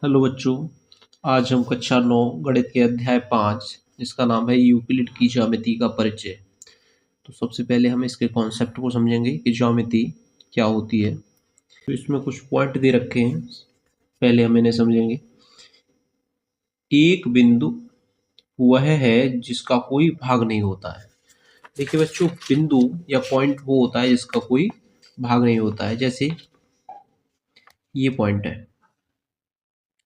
Hello बच्चों। आज हम कक्षा 9 गणित के अध्याय 5 जिसका नाम है यूक्लिड की ज्यामिति का परिचय। तो सबसे पहले हम इसके कॉन्सेप्ट को समझेंगे कि ज्यामिति क्या होती है। तो इसमें कुछ पॉइंट दे रखे हैं, पहले हम इन्हें समझेंगे। एक बिंदु वह है जिसका कोई भाग नहीं होता है। देखिए बच्चों, बिंदु या पॉइंट वो होता है जिसका कोई भाग नहीं होता है। जैसे ये पॉइंट है,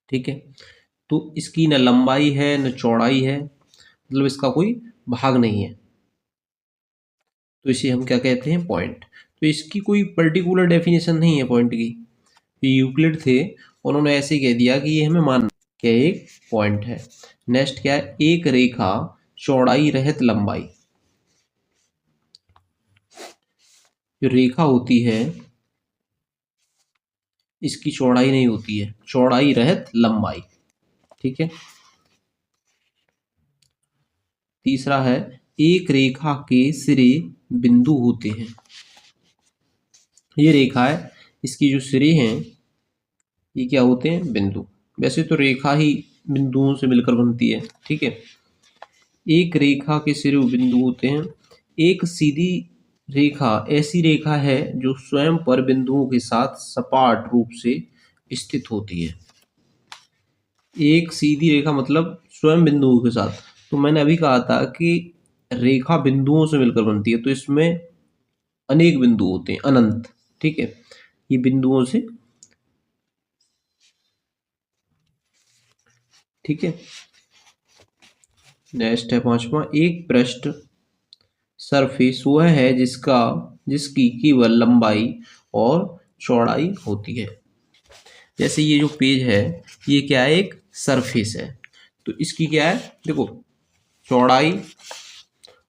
ठीक है, तो इसकी न लंबाई है न चौड़ाई है, मतलब इसका कोई भाग नहीं है, तो इसे हम क्या कहते हैं, पॉइंट। तो इसकी कोई पर्टिकुलर डेफिनेशन नहीं है पॉइंट की। यूक्लिड थे, उन्होंने ऐसे कह दिया कि ये हमें मान क्या एक पॉइंट है। नेक्स्ट क्या है, एक रेखा चौड़ाई रहित लंबाई। जो रेखा होती है इसकी चौड़ाई नहीं होती है, चौड़ाई रहित लंबाई, ठीक है। तीसरा है, एक रेखा के सिरे बिंदु होते हैं। ये रेखा है, इसकी जो सिरे हैं ये क्या होते हैं, बिंदु। वैसे तो रेखा ही बिंदुओं से मिलकर बनती है, ठीक है। एक रेखा के सिरे बिंदु होते हैं। एक सीधी रेखा ऐसी रेखा है जो स्वयं पर बिंदुओं के साथ सपाट रूप से स्थित होती है। एक सीधी रेखा मतलब स्वयं बिंदुओं के साथ। तो मैंने अभी कहा था कि रेखा बिंदुओं से मिलकर बनती है, तो इसमें अनेक बिंदु होते हैं, अनंत, ठीक है। ये बिंदुओं से, ठीक है। नेक्स्ट है पांचवा, एक पृष्ठ सरफेस वह है जिसकी केवल लंबाई और चौड़ाई होती है। जैसे ये जो पेज है ये क्या है, एक सरफेस है, तो इसकी क्या है, देखो, चौड़ाई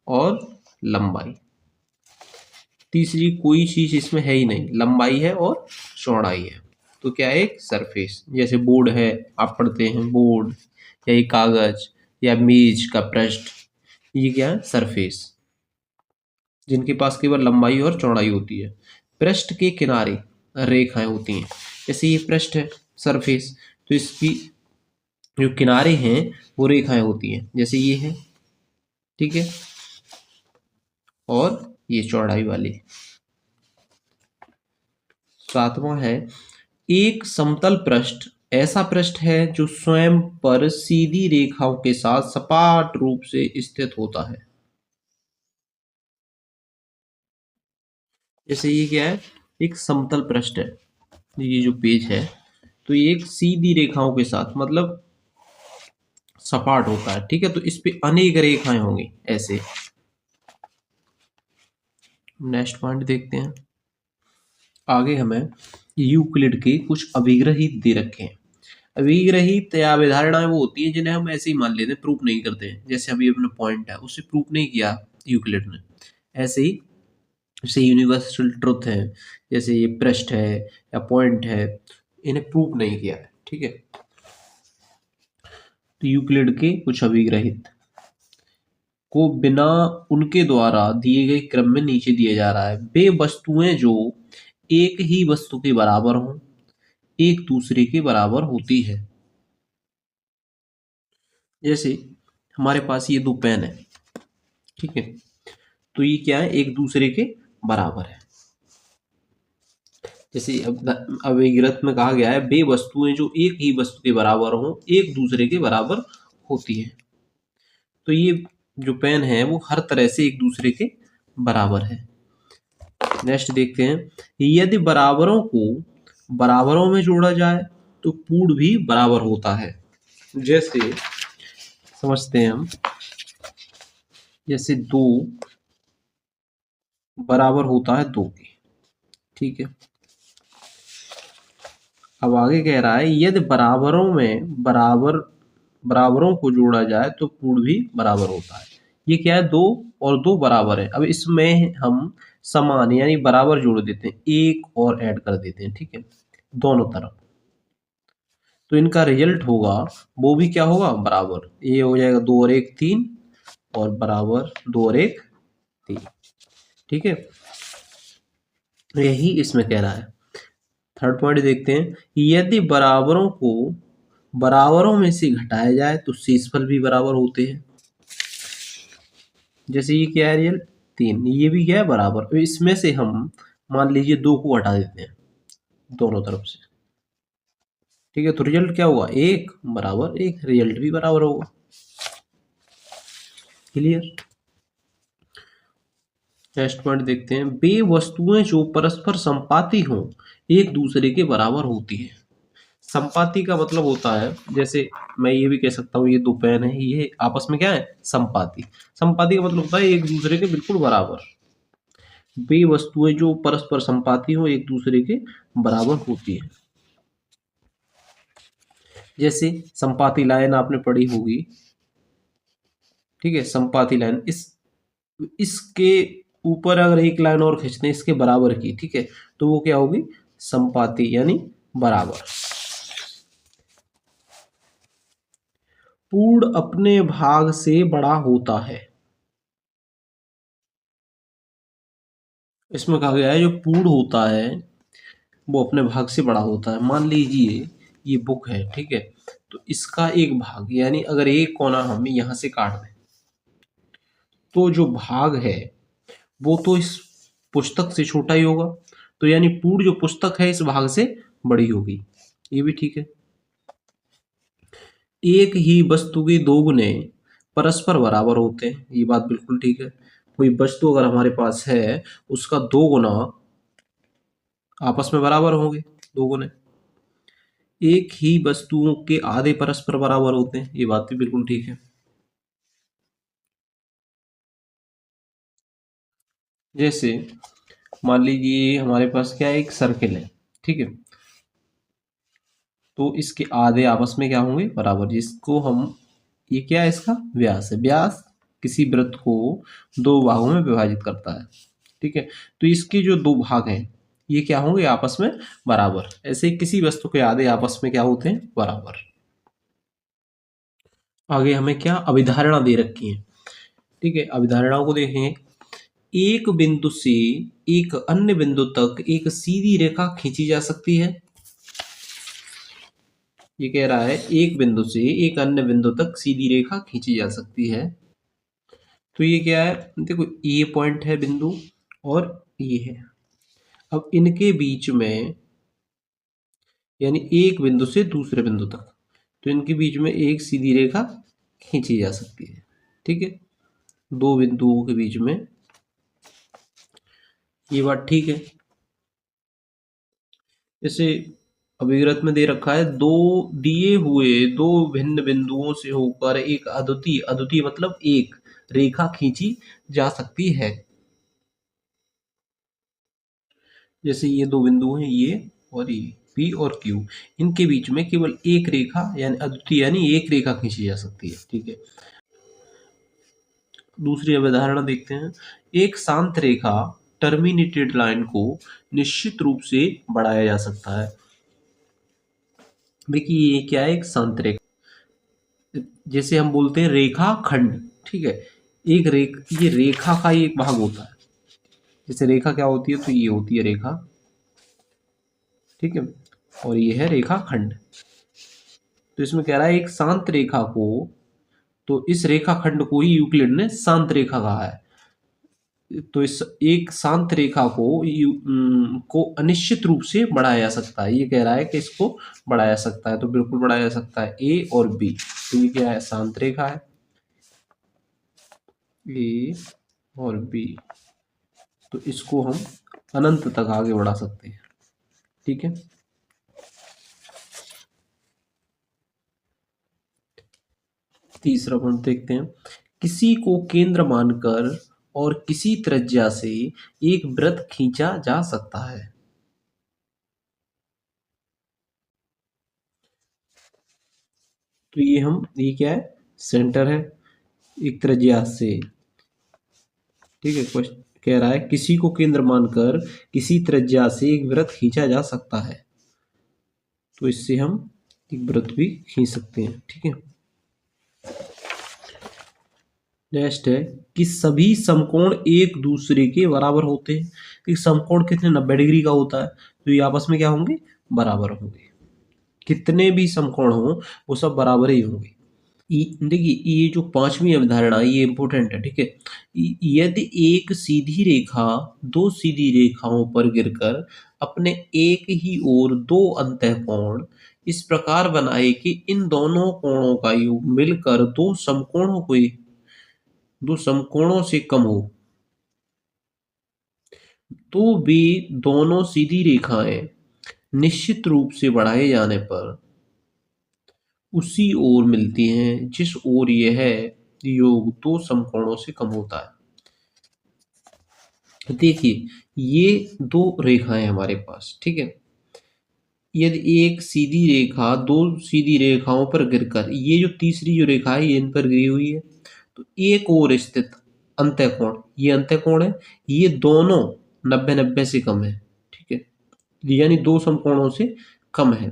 और लंबाई। तीसरी कोई चीज इसमें है ही नहीं, लंबाई है और चौड़ाई है, तो क्या है, एक सरफेस। जैसे बोर्ड है, आप पढ़ते हैं बोर्ड, या ये कागज या मेज का पृष्ठ, ये क्या है, सरफेस, जिनके पास केवल लंबाई और चौड़ाई होती है। पृष्ठ के किनारे रेखाएं होती हैं। जैसे ये पृष्ठ है, सरफेस, तो इसकी जो किनारे हैं वो रेखाएं होती हैं, जैसे ये है, ठीक है, और ये चौड़ाई वाली। सातवां है, एक समतल पृष्ठ ऐसा पृष्ठ है जो स्वयं पर सीधी रेखाओं के साथ सपाट रूप से स्थित होता है। जैसे ये क्या है, एक समतल पृष्ठ है, ये जो पेज है, तो ये एक सीधी रेखाओं के साथ मतलब सपाट होता है, ठीक है। तो इस पे अनेक रेखाएं होंगी ऐसे। नेक्स्ट पॉइंट देखते हैं। आगे हमें यूक्लिड के कुछ अभिग्रहित दे रखे हैं। अभिग्रहित या अभिधारणाएं वो होती हैं जिन्हें हम ऐसे ही मान लेते हैं, प्रूफ नहीं करते हैं। जैसे अभी अपना पॉइंट है, उसे प्रूफ नहीं किया यूक्लिड ने, ऐसे ही जैसे यूनिवर्सल ट्रुथ है, जैसे ये पृष्ठ है या पॉइंट है, इन्हें प्रूफ नहीं किया है, ठीक है। तो यूक्लिड के कुछ अभिग्रहित को बिना उनके द्वारा दिए गए क्रम में नीचे दिया जा रहा है। वे वस्तुएं जो एक ही वस्तु के बराबर हों, एक दूसरे के बराबर होती है। जैसे हमारे पास ये दो पेन है, ठीक है, तो ये क्या है, एक दूसरे के बराबर है। जैसे अब अभिग्रत में कहा गया है, वे वस्तुएं जो एक ही वस्तु के बराबर हों, एक दूसरे के बराबर होती है। तो ये जो पेन है वो हर तरह से एक दूसरे के बराबर है। नेक्स्ट देखते हैं, यदि बराबरों को बराबरों में जोड़ा जाए तो पूर्ण भी बराबर होता है। जैसे समझते हैं हम, जैसे दो बराबर होता है दो के, ठीक है। अब आगे कह रहा है, यदि बराबरों में बराबरों को जोड़ा जाए तो पूर्ण भी बराबर होता है। ये क्या है, दो और दो बराबर है। अब इसमें हम समान यानी बराबर जोड़ देते हैं, एक और ऐड कर देते हैं, ठीक है, दोनों तरफ। तो इनका रिजल्ट होगा, वो भी क्या होगा, बराबर। ये हो जाएगा दो और एक तीन, और बराबर दो और एक तीन, ठीक है। यही इसमें कह रहा है। थर्ड पॉइंट देखते हैं, यदि बराबरों को बराबरों में से घटाया जाए तो शेषफल भी बराबर होते हैं। जैसे ये क्या है रियल 3, ये भी क्या है बराबर, तो इसमें से हम मान लीजिए 2 को हटा देते हैं दोनों तरफ से, ठीक है, तो रिजल्ट क्या हुआ 1 बराबर 1, रिजल्ट भी बराबर होगा। क्लियर। नेक्स्ट पॉइंट देखते हैं, वे वस्तुएं जो परस्पर संपाती हों एक दूसरे के बराबर होती है। संपाती का मतलब होता है, जैसे मैं ये भी कह सकता हूँ ये 2 पेन है, ये आपस में क्या है संपाती। संपाती का मतलब होता है एक दूसरे के बिल्कुल बराबर। वे वस्तुएं जो परस्पर संपाती हो एक दूसरे के बराबर होती है। जैसे संपाती लाइन आपने पढ़ी होगी, ठीक है, संपाती लाइन इसके ऊपर अगर एक लाइन और खींचते हैं इसके बराबर की, ठीक है, तो वो क्या होगी संपाती यानी बराबर। पूर्ण अपने भाग से बड़ा होता है। इसमें कहा गया है जो पूर्ण होता है वो अपने भाग से बड़ा होता है। मान लीजिए ये बुक है, ठीक है, तो इसका एक भाग यानी अगर एक कोना हम यहां से काट दें तो जो भाग है वो तो इस पुस्तक से छोटा ही होगा, तो यानी पूर्ण जो पुस्तक है इस भाग से बड़ी होगी। ये भी ठीक है। एक ही वस्तु के दो गुने परस्पर बराबर होते हैं, ये बात बिल्कुल ठीक है। कोई वस्तु अगर हमारे पास है उसका 2 गुना आपस में बराबर होंगे, 2 गुने। एक ही वस्तुओं के आधे परस्पर बराबर होते हैं, ये बात भी बिल्कुल ठीक है। जैसे मान लीजिए हमारे पास क्या है एक सर्किल है, ठीक है, तो इसके आधे आपस में क्या होंगे बराबर, जिसको हम ये क्या है इसका व्यास है। व्यास किसी वृत्त को 2 भागों में विभाजित करता है, ठीक है, तो इसके जो 2 भाग हैं ये क्या होंगे आपस में बराबर। ऐसे ही किसी वस्तु के आधे आपस में क्या होते हैं बराबर। आगे हमें क्या अभिधारणा दे रखी है, ठीक है, अभिधारणाओं को देखें। एक बिंदु से एक अन्य बिंदु तक एक सीधी रेखा खींची जा सकती है। ये कह रहा है एक बिंदु से एक अन्य बिंदु तक सीधी रेखा खींची जा सकती है। तो ये क्या है देखो, ये पॉइंट है बिंदु और ये है। अब इनके बीच में यानी एक बिंदु से दूसरे बिंदु तक, तो इनके बीच में एक सीधी रेखा खींची जा सकती है, ठीक है, 2 बिंदुओं के बीच में। ये बात ठीक है। जैसे अभिव्यक्त में दे रखा है दो दिए हुए 2 भिन्न बिंदुओं से होकर एक अद्वितीय, अद्वितीय मतलब एक रेखा खींची जा सकती है। जैसे ये 2 बिंदु हैं ये और ये P और Q, इनके बीच में केवल एक रेखा यानी अद्वितीय यानी एक रेखा खींची जा सकती है, ठीक है। दूसरी अवधारणा देखते हैं। एक शांत रेखा टर्मिनेटेड लाइन को निश्चित रूप से बढ़ाया जा सकता है। देखिए ये क्या है एक शांत रेखा, जैसे हम बोलते हैं रेखा खंड, ठीक है, ये रेखा का ही एक भाग होता है। जैसे रेखा क्या होती है, तो ये होती है रेखा, ठीक है, और ये है रेखा खंड। तो इसमें कह रहा है एक शांत रेखा को, तो इस रेखा खंड को ही यूक्लिड ने शांत रेखा कहा है। तो इस एक शांत रेखा को अनिश्चित रूप से बढ़ाया जा सकता है। ये कह रहा है कि इसको बढ़ाया जा सकता है, तो बिल्कुल बढ़ाया जा सकता है ए और बी। तो ये क्या है शांत रेखा है ए और बी, तो इसको हम अनंत तक आगे बढ़ा सकते हैं, ठीक है। तीसरा पॉइंट देखते हैं। किसी को केंद्र मानकर और किसी त्रिज्या से एक वृत्त खींचा जा सकता है। तो ये क्या है सेंटर है एक त्रिज्या से, ठीक है। क्वेश्चन कह रहा है किसी को केंद्र मानकर किसी त्रिज्या से एक वृत्त खींचा जा सकता है, तो इससे हम एक वृत्त भी खींच सकते हैं, ठीक है। नेक्स्ट है कि सभी समकोण एक दूसरे के बराबर होते हैं। कि समकोण कितने 90 डिग्री का होता है, तो ये आपस में क्या होंगे बराबर होंगे। कितने भी समकोण हो वो सब बराबर ही होंगे। देखिए ये जो पांचवी अवधारणा ये इंपॉर्टेंट है, ठीक है। यदि एक सीधी रेखा दो सीधी रेखाओं पर गिरकर अपने एक ही ओर दो अंतःकोण इस प्रकार बनाए कि इन दोनों कोणों का योग मिलकर दो समकोणों से कम हो, तो भी दोनों सीधी रेखाएं निश्चित रूप से बढ़ाए जाने पर उसी ओर मिलती हैं जिस ओर यह योग दो समकोणों से कम होता है। देखिए ये दो रेखाएं हमारे पास, ठीक है। यदि एक सीधी रेखा दो सीधी रेखाओं पर गिरकर, ये जो तीसरी जो रेखा है ये इन पर गिरी हुई है, तो एक ओर स्थित अंतःकोण, ये अंतःकोण है, ये दोनों 90-90 से कम है, ठीक है। यानी दो समकोणों से कम है।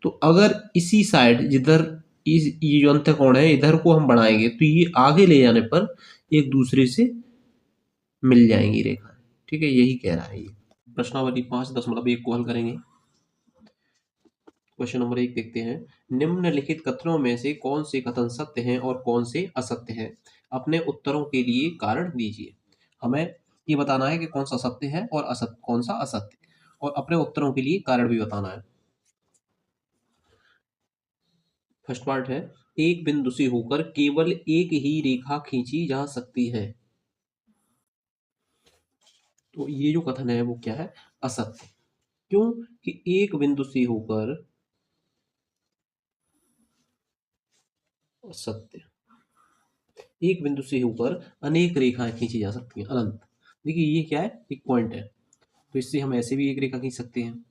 तो अगर इसी साइड जिधर इस ये जो अंतःकोण है इधर को हम बढ़ाएंगे तो ये आगे ले जाने पर एक दूसरे से मिल जाएंगी रेखाएं, ठीक है। यही कह रहा है ये। प्रश्नावली 5.1 को हल करेंगे। क्वेश्चन नंबर 1 देखते हैं। निम्नलिखित कथनों में से कौन से कथन सत्य हैं और कौन से असत्य हैं? अपने उत्तरों के लिए कारण दीजिए। हमें ये बताना है कि कौन सा सत्य है और असत्य कौन सा असत्य, और अपने उत्तरों के लिए कारण भी बताना है। फर्स्ट पार्ट है, एक बिंदु से होकर केवल एक ही रेखा खींची जा सकती है। तो ये जो कथन है वो क्या है? असत्य। क्यों? कि एक बिंदु से होकर, सत्य, एक बिंदु से होकर अनेक रेखाएं खींची जा सकती हैं, अनंत। देखिए ये क्या है? एक पॉइंट है, तो इससे हम ऐसे भी एक रेखा खींच सकते हैं,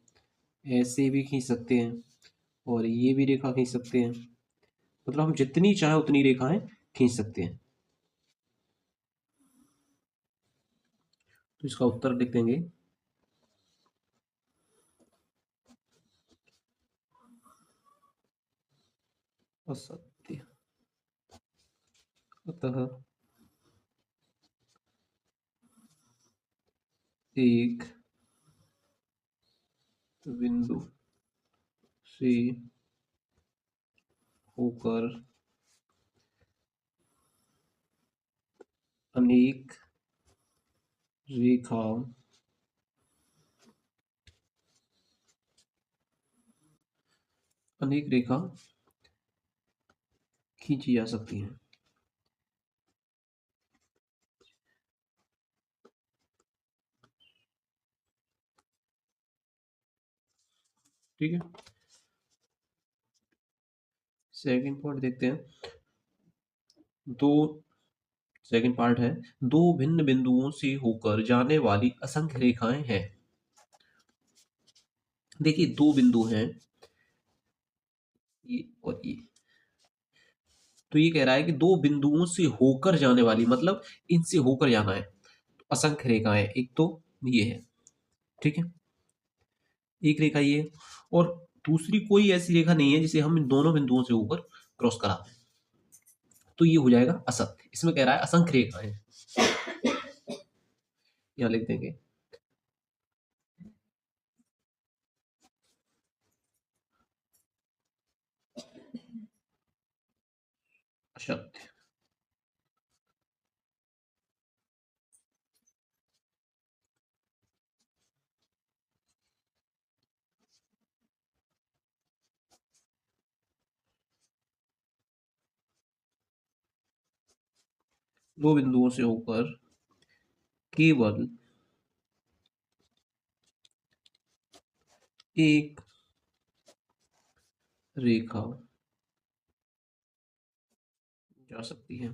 ऐसे भी खींच सकते हैं, और ये भी रेखा खींच सकते हैं। मतलब हम जितनी चाहे उतनी रेखाएं खींच सकते हैं। तो इसका उत्तर लिख देंगे असत्य। अतः एक बिंदु से होकर अनेक रेखा अनेक रेखा खींची जा सकती हैं। ठीक है। सेकंड पॉइंट देखते हैं। दो सेकंड पार्ट है, दो भिन्न बिंदुओं से होकर जाने वाली असंख्य रेखाएं हैं। देखिए दो बिंदु हैं, ये और ये। तो ये कह रहा है कि दो बिंदुओं से होकर जाने वाली, मतलब इनसे होकर जाना है, तो असंख्य रेखाएं। एक तो ये है, ठीक है, एक रेखा ये है, और दूसरी कोई ऐसी रेखा नहीं है जिसे हम इन दोनों बिंदुओं से होकर क्रॉस करा दें। तो ये हो जाएगा असत्य। इसमें कह रहा है असंख्य रेखाएं, यहाँ लिख देंगे असत्य। दो बिंदुओं से होकर केवल एक रेखा जा सकती है।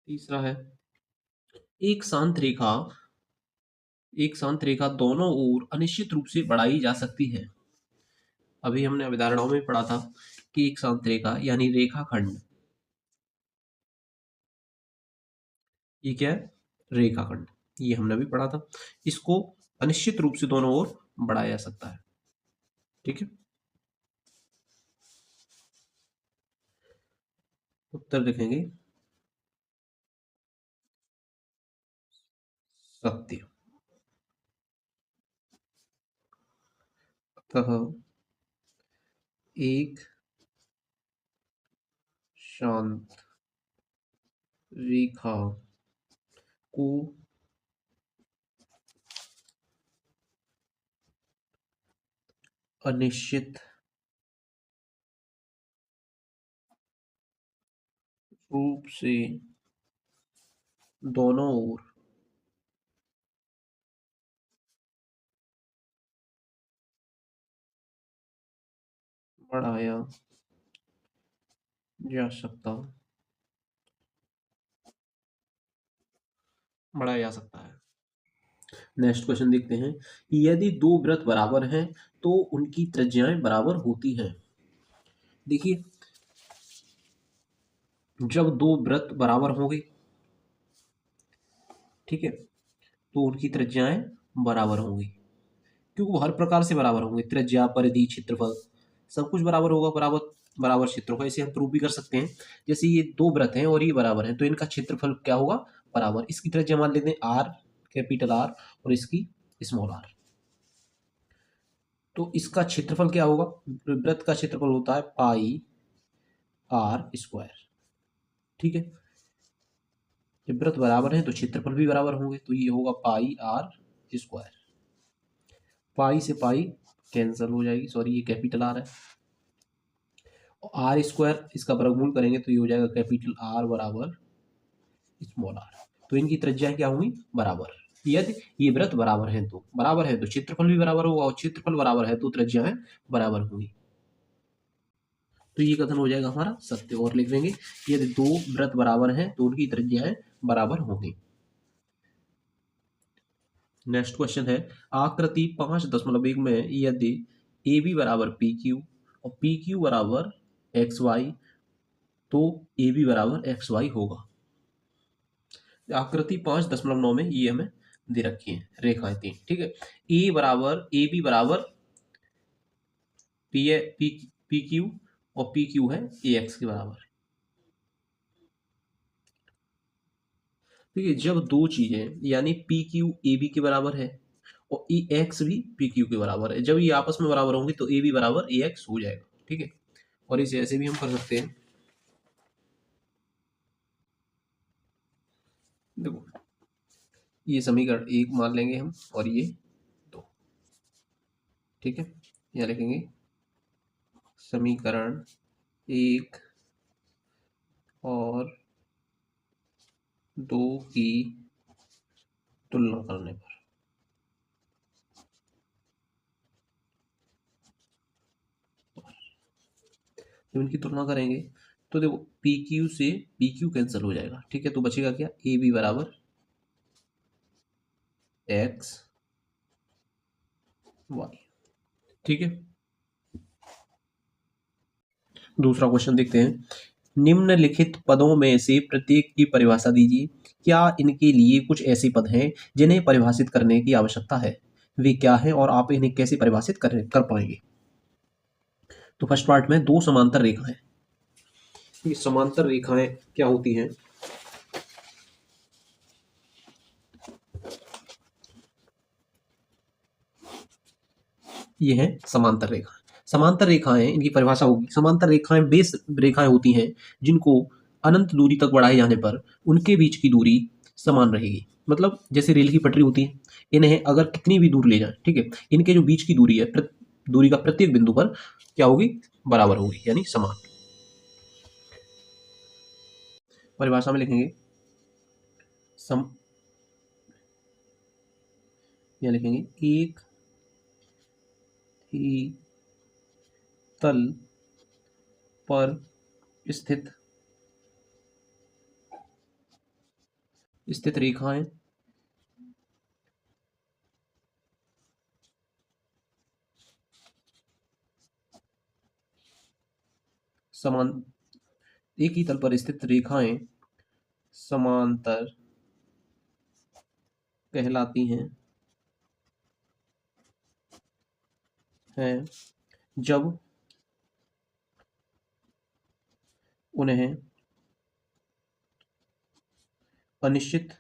तीसरा है, एक शांत रेखा एक शांत रेखा दोनों ओर अनिश्चित रूप से बढ़ाई जा सकती है। अभी हमने अवधारणाओं में पढ़ा था कि एक शांत रेखा यानी रेखाखंड, ये क्या है? रेखाखंड, ये हमने भी पढ़ा था। इसको अनिश्चित रूप से दोनों ओर बढ़ाया जा सकता है, ठीक है। उत्तर लिखेंगे सत्य। अतः एक शांत रेखा को अनिश्चित रूप से दोनों ओर बढ़ाया जा सकता बढ़ाया जा सकता है। नेक्स्ट क्वेश्चन देखते हैं। यदि दो वृत्त बराबर हैं तो उनकी त्रिज्याएं बराबर होती हैं। देखिए, जब दो वृत्त बराबर होंगे, ठीक है, तो उनकी त्रिज्याएं बराबर होंगी, क्योंकि वो हर प्रकार से बराबर होंगे। त्रिज्या, परिधि, क्षेत्रफल, सब कुछ बराबर होगा। बराबर बराबर क्षेत्रों का ऐसे हम प्रूव भी कर सकते हैं। जैसे ये दो वृत्त हैं और ये बराबर हैं, तो इनका क्षेत्रफल क्या होगा? बराबर। इसकी त्रिज्या मान लेते हैं आर, कैपिटल आर, और इसकी स्मॉल आर। तो इसका क्षेत्रफल क्या होगा? वृत्त का क्षेत्रफल होता है पाई आर स्क्वायर। ठीक है, जब वृत्त बराबर है तो क्षेत्रफल भी बराबर होंगे, तो ये होगा पाई आर स्क्वायर। पाई से पाई कैंसिल हो जाएगी, सॉरी ये कैपिटल आर है, और आर स्क्वायर इसका वर्गमूल करेंगे तो ये हो जाएगा कैपिटल आर बराबर स्मॉल आर। तो इनकी त्रिज्या क्या होंगी? बराबर। यदि ये वृत्त बराबर है तो क्षेत्रफल भी बराबर होगा, और क्षेत्रफल बराबर है तो त्रिज्याएं बराबर होंगी। तो ये कथन हो जाएगा हमारा सत्य। और लिख देंगे यदि दो वृत्त बराबर हैं तो उनकी त्रिज्याएं बराबर होंगी। नेक्स्ट क्वेश्चन है, आकृति 5.1 में यदि ए बी बराबर पी क्यू और पी क्यू बराबर एक्स वाई, तो ए बी बराबर एक्स वाई होगा। आकृति 5.9 में ये हमें दे रखी है रेखाएं तीन। ठीक है, ए बराबर ए बी बराबर पी पी पी क्यू, और पी क्यू है ए एक्स के बराबर। ठीक है, जब दो चीजें यानी पी क्यू ए बी के बराबर है और ए एक्स भी पी क्यू के बराबर है, जब ये आपस में बराबर होंगे तो ए बी बराबर ए एक्स हो जाएगा। ठीक है, और इसे ऐसे भी हम कर सकते हैं। देखो, ये समीकरण एक मान लेंगे हम, और ये दो। ठीक है, यहाँ लिखेंगे समीकरण एक और दो की तुलना करने पर। जब इनकी तुलना करेंगे तो देखो पी क्यू से पी क्यू कैंसिल हो जाएगा। ठीक है, तो बचेगा क्या? ए बी बराबर एक्स वाई। ठीक है, दूसरा क्वेश्चन देखते हैं। निम्नलिखित पदों में से प्रत्येक की परिभाषा दीजिए। क्या इनके लिए कुछ ऐसे पद हैं जिन्हें परिभाषित करने की आवश्यकता है? वे क्या हैं और आप इन्हें कैसे परिभाषित कर पाएंगे? तो फर्स्ट पार्ट में दो समांतर रेखाएं। ये समांतर रेखाएं क्या होती हैं? ये है समांतर रेखा। समांतर रेखाएं, इनकी परिभाषा होगी, समांतर रेखाएं बेस रेखाएं होती हैं जिनको अनंत दूरी तक बढ़ाए जाने पर उनके बीच की दूरी समान रहेगी। मतलब जैसे रेल की पटरी होती है, इन्हें अगर कितनी भी दूर ले जाए, ठीक है, इनके जो बीच की दूरी है, दूरी का प्रत्येक बिंदु पर क्या होगी? बराबर होगी, यानी समान। परिभाषा में लिखेंगे सम या लिखेंगे एक ही तल पर स्थित स्थित रेखाएं समान एक ही तल पर स्थित रेखाएं समांतर कहलाती हैं जब उन्हें अनिश्चित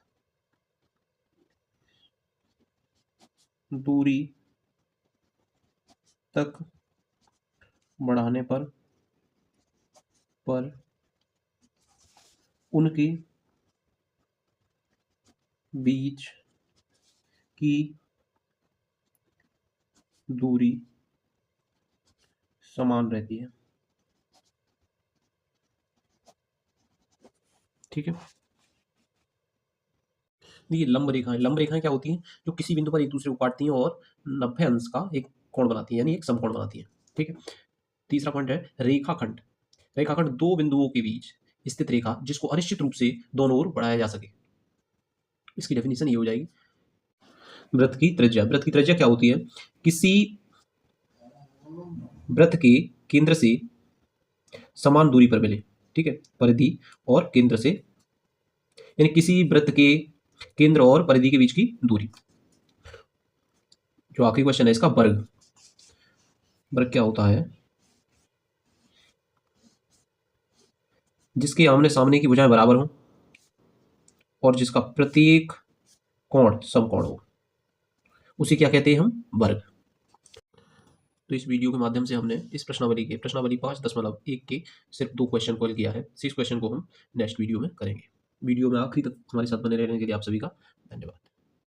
दूरी तक बढ़ाने पर उनके बीच की दूरी समान रहती है। ठीक है। देखिए लंब रेखाएं क्या होती हैं, जो किसी बिंदु पर एक दूसरे को काटती हैं और 90 अंश का एक कोण बनाती हैं, यानी एक समकोण बनाती हैं। ठीक है। तीसरा पॉइंट है रेखाखंड। रेखाखंड दो बिंदुओं के बीच स्थित रेखा जिसको अनिश्चित रूप से दोनों ओर बढ़ाया जा सके। इसकी डेफिनेशन ये हो जाएगी, वृत्त की त्रिज्या क्या होती है, किसी वृत्त के केंद्र से समान दूरी पर मिले। ठीक है, परिधि और केंद्र से, यानी किसी वृत्त के केंद्र और परिधि के बीच की दूरी। जो आखिरी क्वेश्चन है इसका, वर्ग। वर्ग क्या होता है, जिसके आमने सामने की भुजाएं बराबर हों और जिसका प्रत्येक कोण समकोण हो, उसे क्या कहते हैं हम, वर्ग। तो इस वीडियो के माध्यम से हमने इस प्रश्नावली 5.1 के सिर्फ 2 क्वेश्चन को हल किया है। 6 क्वेश्चन को हम नेक्स्ट वीडियो में करेंगे। वीडियो में आखिरी तक हमारे साथ बने रहने के लिए आप सभी का धन्यवाद।